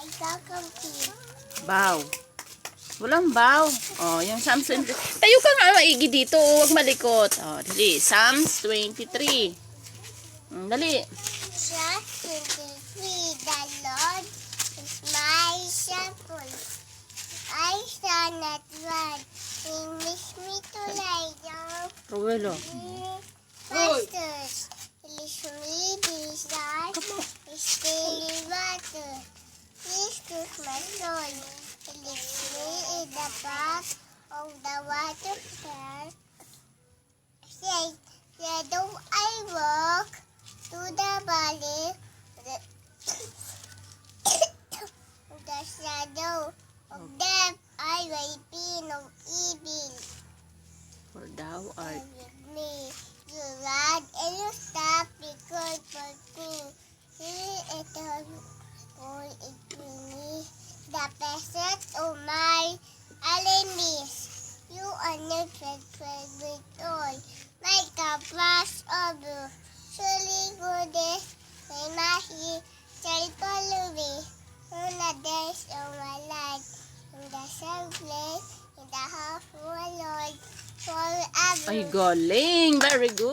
Ikakampi. Bow. Walang bow. Oh, yung Psalms 23. Tayo ka nga maigi dito. Huwag malikot. Oh, dali. Psalms 23. Dali. Psalms 23. The Lord is my shepherd. I shall not want. He makes me to lie down Rowelo. in pastures. He leads me beside the still water. He restores my soul. He leads me in the path of the water. Say, though I walk through the valley, the shadow of death, I will fear no evil. For thou art. With me, you rod and you staff, be good for me. He is the Lord is me, the peasant of my enemies. You are not faithful with all, like a flash of you. Surely goodness and mercy shall follow me all the days of my life. In the same place, in the house of the Lord, forever. Ay, galing. Very good.